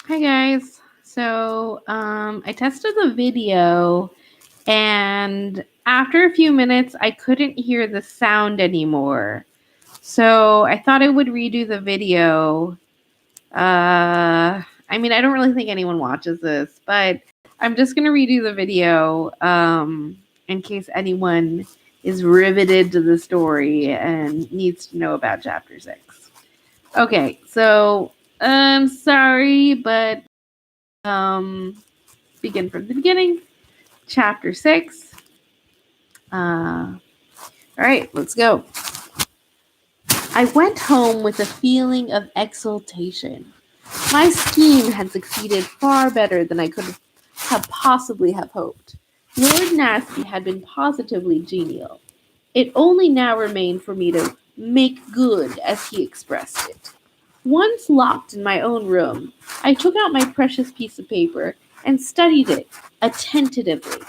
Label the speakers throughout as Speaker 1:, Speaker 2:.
Speaker 1: Hi guys. I tested the video and after a few minutes I couldn't hear the sound anymore. So I thought I would redo the video. I don't really think anyone watches this, but I'm just going to redo the video in case anyone is riveted to the story and needs to know about chapter 6. Okay, so I'm sorry, but begin from the beginning. Chapter 6. All right, let's go. I went home with a feeling of exultation. My scheme had succeeded far better than I could have possibly have hoped. Lord Nasty had been positively genial. It only now remained for me to make good, as he expressed it. Once locked in my own room, I took out my precious piece of paper and studied it attentively.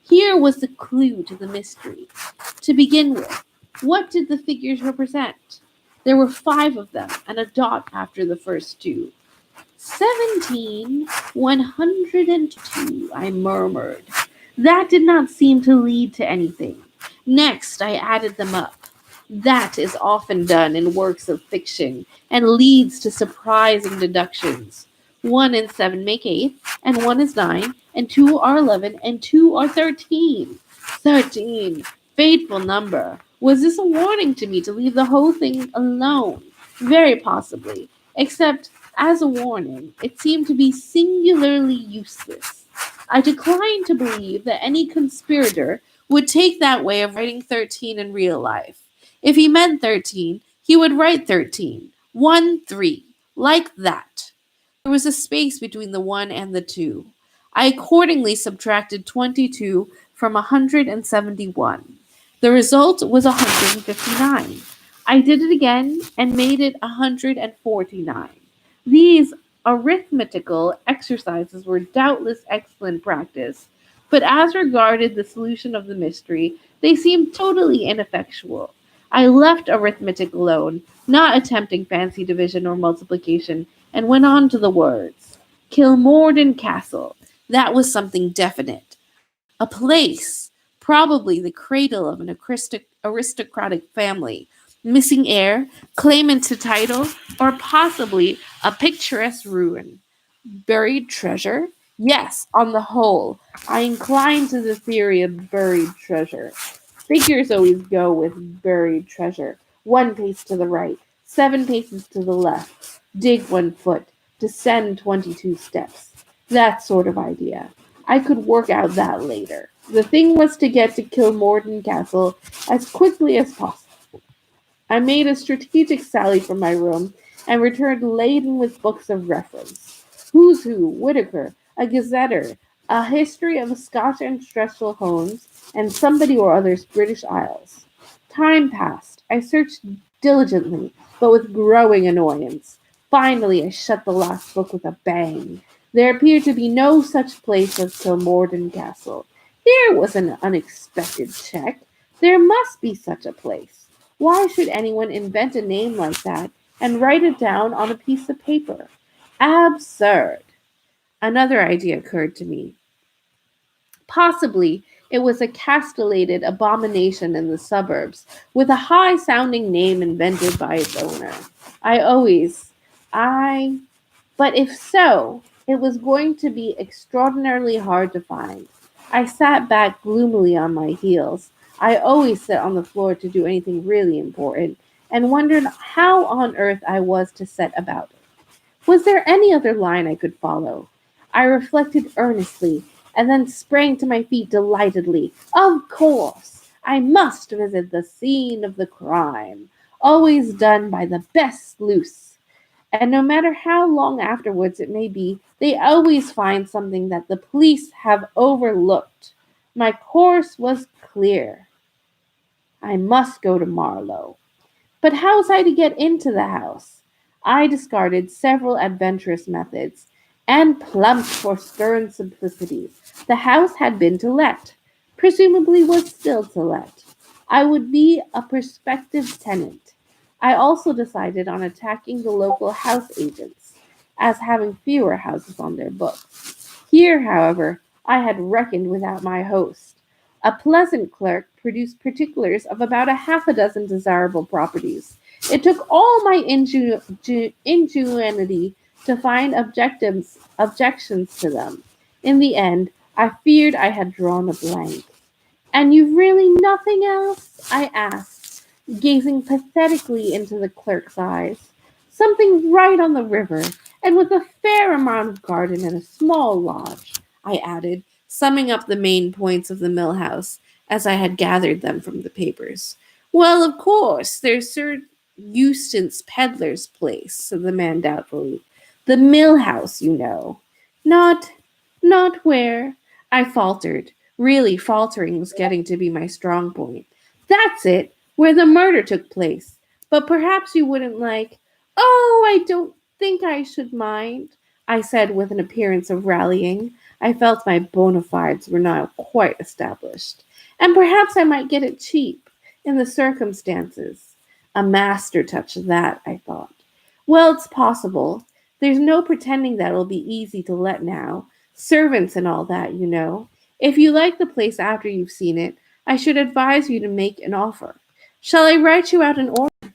Speaker 1: Here was the clue to the mystery. To begin with, what did the figures represent? There were 5 of them, and a dot after the first 2. 17, 102, I murmured. That did not seem to lead to anything. Next, I added them up. That is often done in works of fiction and leads to surprising deductions. 1 and 7 make 8, and 1 is 9, and 2 are 11, and 2 are 13. 13. Fateful number. Was this a warning to me to leave the whole thing alone? Very possibly. Except, as a warning, it seemed to be singularly useless. I declined to believe that any conspirator would take that way of writing 13 in real life. If he meant 13, he would write 13. 1, 3. Like that. There was a space between the 1 and the 2. I accordingly subtracted 22 from 171. The result was 159. I did it again and made it 149. These arithmetical exercises were doubtless excellent practice, but as regarded the solution of the mystery, they seemed totally ineffectual. I left arithmetic alone, not attempting fancy division or multiplication, and went on to the words. Kilmorden Castle. That was something definite. A place, probably the cradle of an aristocratic family, missing heir, claimant to title, or possibly a picturesque ruin. Buried treasure? Yes, on the whole, I incline to the theory of buried treasure. Figures always go with buried treasure. 1 pace to the right, 7 paces to the left. Dig 1 foot, descend 22 steps. That sort of idea. I could work out that later. The thing was to get to Kilmorden Castle as quickly as possible. I made a strategic sally from my room and returned laden with books of reference. Who's Who, Whitaker, a Gazetter, a history of Scotch ancestral homes, and somebody or other's British Isles. Time passed. I searched diligently, but with growing annoyance. Finally, I shut the last book with a bang. There appeared to be no such place as Kilmorden Castle. Here was an unexpected check. There must be such a place. Why should anyone invent a name like that and write it down on a piece of paper? Absurd. Another idea occurred to me. Possibly it was a castellated abomination in the suburbs, with a high sounding name invented by its owner. I always. I. But if so, it was going to be extraordinarily hard to find. I sat back gloomily on my heels. I always sit on the floor to do anything really important, and wondered how on earth I was to set about it. Was there any other line I could follow? I reflected earnestly, and then sprang to my feet delightedly. Of course! I must visit the scene of the crime, always done by the best sleuths. And no matter how long afterwards it may be, they always find something that the police have overlooked. My course was clear. I must go to Marlow. But how was I to get into the house? I discarded several adventurous methods, and plumped for stern simplicity. The house had been to let, presumably was still to let. I would be a prospective tenant. I also decided on attacking the local house agents. as having fewer houses on their books. Here, however, I had reckoned without my host. A pleasant clerk produced particulars of about a half a dozen desirable properties. It took all my ingenuity to find objections to them. In the end, I feared I had drawn a blank. And you've really nothing else? I asked, gazing pathetically into the clerk's eyes. Something right on the river, and with a fair amount of garden and a small lodge, I added, summing up the main points of the mill house as I had gathered them from the papers. Well, of course, there's Sir Eustace Pedlar's place, said the man doubtfully. The mill house, you know. Not, not where? I faltered. Really, faltering was getting to be my strong point. That's it, where the murder took place. But perhaps you wouldn't like. Oh, I don't think I should mind, I said with an appearance of rallying. I felt my bona fides were now quite established. And perhaps I might get it cheap, in the circumstances. A master touch that, I thought. Well, it's possible. There's no pretending that it'll be easy to let now. Servants and all that, you know. If you like the place after you've seen it, I should advise you to make an offer. Shall I write you out an order?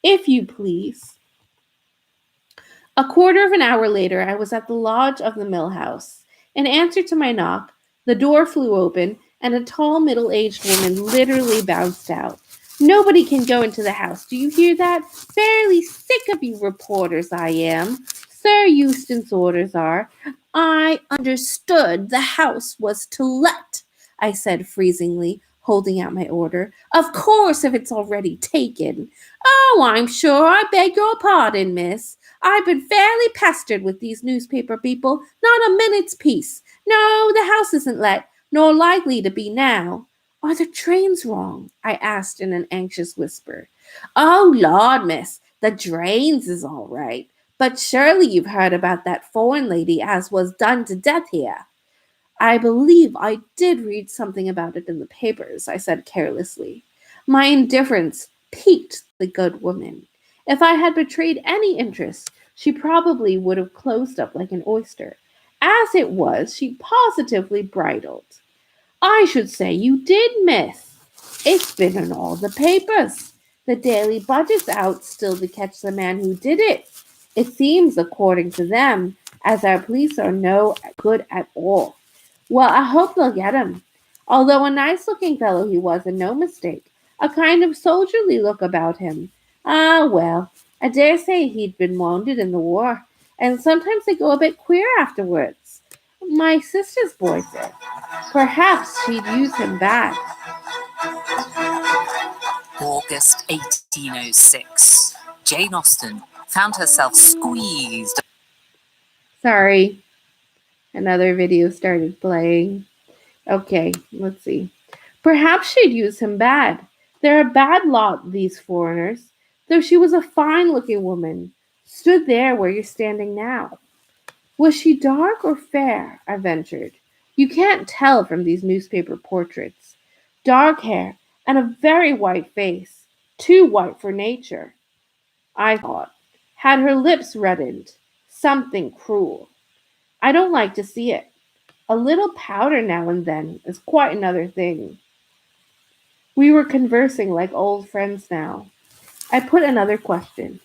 Speaker 1: If you please. A quarter of an hour later, I was at the lodge of the mill house. In answer to my knock, the door flew open, and a tall, middle-aged woman literally bounced out. Nobody can go into the house. Do you hear that? Fairly sick of you reporters, I am. Sir Eustace's orders are. I understood the house was to let, I said freezingly, holding out my order. Of course, if it's already taken. Oh, I'm sure I beg your pardon, miss. I've been fairly pestered with these newspaper people, not a minute's peace. No, the house isn't let, nor likely to be now. Are the drains wrong? I asked in an anxious whisper. Oh, Lord, miss, the drains is all right. But surely you've heard about that foreign lady as was done to death here. I believe I did read something about it in the papers, I said carelessly. My indifference piqued the good woman. If I had betrayed any interest, she probably would have closed up like an oyster. As it was, she positively bridled. I should say you did, miss. It's been in all the papers. The daily budget's out still to catch the man who did it. It seems, according to them, as our police are no good at all. Well, I hope they'll get him. Although a nice-looking fellow he was, and no mistake. A kind of soldierly look about him. Ah, well, I dare say he'd been wounded in the war, and sometimes they go a bit queer afterwards. My sister's boy said. Perhaps she'd use him back.
Speaker 2: August 1806. Jane Austen found herself squeezed.
Speaker 1: Sorry, another video started playing. Okay, let's see. Perhaps she'd use him bad. They're a bad lot, these foreigners. Though she was a fine-looking woman, stood there where you're standing now. Was she dark or fair? I ventured. You can't tell from these newspaper portraits. Dark hair and a very white face, too white for nature, I thought. Had her lips reddened. Something cruel. I don't like to see it. A little powder now and then is quite another thing. We were conversing like old friends now. I put another question.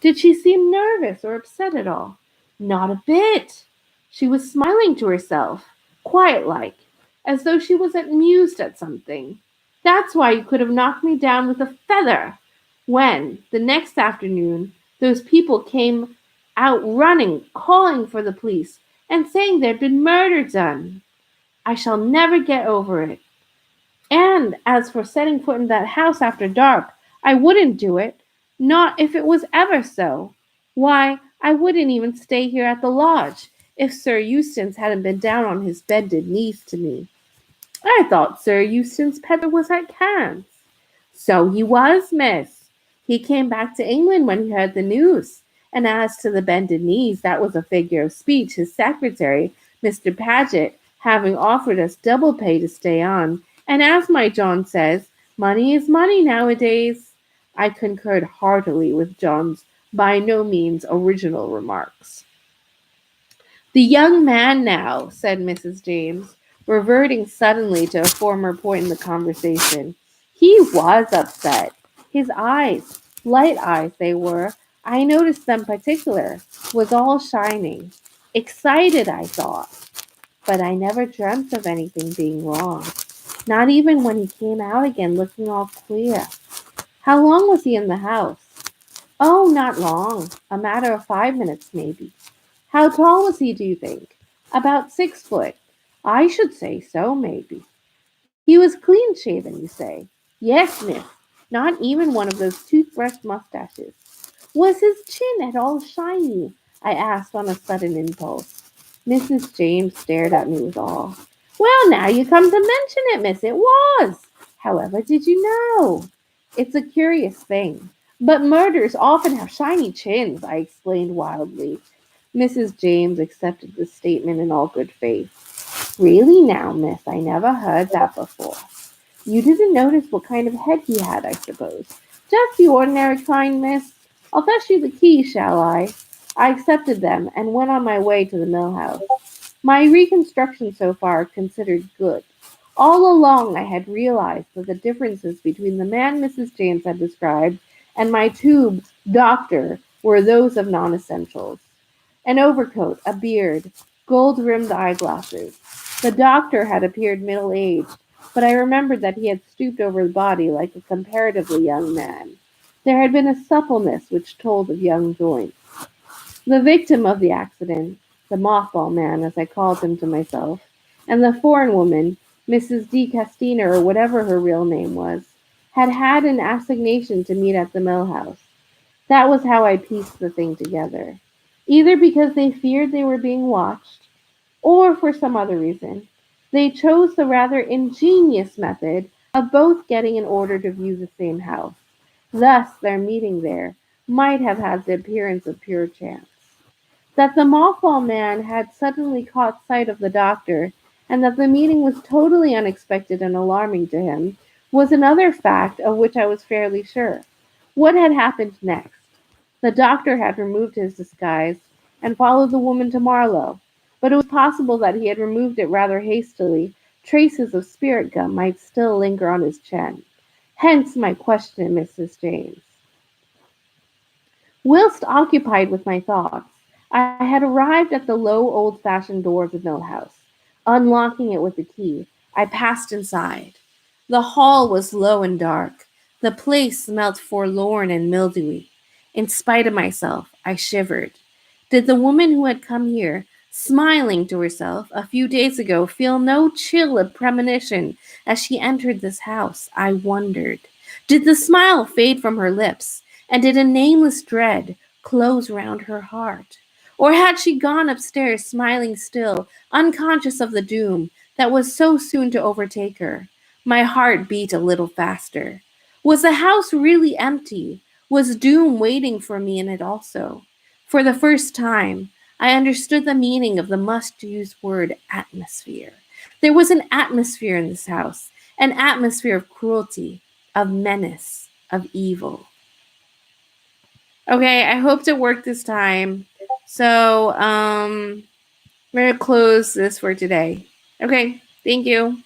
Speaker 1: Did she seem nervous or upset at all? Not a bit. She was smiling to herself, quiet-like, as though she was amused at something. That's why you could have knocked me down with a feather. When, the next afternoon, those people came out running, calling for the police, and saying there'd been murder done. I shall never get over it. And as for setting foot in that house after dark, I wouldn't do it. Not if it was ever so. Why, I wouldn't even stay here at the lodge if Sir Eustace hadn't been down on his bended knees to me. I thought Sir Eustace Pedlar was at Cannes. So he was, miss. He came back to England when he heard the news. And as to the bended knees, that was a figure of speech, his secretary, Mr. Paget, having offered us double pay to stay on. And as my John says, money is money nowadays. I concurred heartily with John's by no means original remarks. The young man now, said Mrs. James, reverting suddenly to a former point in the conversation. He was upset. His eyes, light eyes they were, I noticed them particular, was all shining. Excited, I thought. But I never dreamt of anything being wrong. Not even when he came out again looking all queer. How long was he in the house? Oh, not long. A matter of 5 minutes, maybe. How tall was he, do you think? About 6 foot. I should say so, maybe. He was clean shaven, you say? Yes, miss. Not even one of those toothbrush mustaches. Was his chin at all shiny? I asked on a sudden impulse. Mrs. James stared at me with awe. Well, now you come to mention it, miss, it was. However did you know? It's a curious thing. But murders often have shiny chins, I explained wildly. Mrs. James accepted the statement in all good faith. Really now, miss, I never heard that before. You didn't notice what kind of head he had, I suppose. Just the ordinary kind, miss. I'll fetch you the keys, shall I? I accepted them and went on my way to the mill house. My reconstruction so far considered good. All along I had realized that the differences between the man Mrs. James had described and my tube doctor were those of non essentials. An overcoat, a beard, gold rimmed eyeglasses. The doctor had appeared middle aged, but I remembered that he had stooped over the body like a comparatively young man. There had been a suppleness which told of young joints. The victim of the accident, the mothball man, as I called him to myself, and the foreign woman, Mrs. D. Castina, or whatever her real name was, had had an assignation to meet at the mill house. That was how I pieced the thing together. Either because they feared they were being watched, or for some other reason, they chose the rather ingenious method of both getting an order to view the same house. Thus, their meeting there might have had the appearance of pure chance. That the mothball man had suddenly caught sight of the doctor, and that the meeting was totally unexpected and alarming to him, was another fact of which I was fairly sure. What had happened next? The doctor had removed his disguise and followed the woman to Marlow, but it was possible that he had removed it rather hastily. Traces of spirit gum might still linger on his chin. Hence my question, Mrs. James. Whilst occupied with my thoughts, I had arrived at the low old-fashioned door of the mill house. Unlocking it with the key, I passed inside. The hall was low and dark. The place smelt forlorn and mildewy. In spite of myself, I shivered. Did the woman who had come here, smiling to herself a few days ago, feel no chill of premonition as she entered this house? I wondered. Did the smile fade from her lips? And did a nameless dread close round her heart? Or had she gone upstairs smiling still, unconscious of the doom that was so soon to overtake her? My heart beat a little faster. Was the house really empty? Was doom waiting for me in it also? For the first time, I understood the meaning of the must use word atmosphere. There was an atmosphere in this house, an atmosphere of cruelty, of menace, of evil. Okay, I hoped it worked this time. So, we're gonna close this for today. Okay, thank you.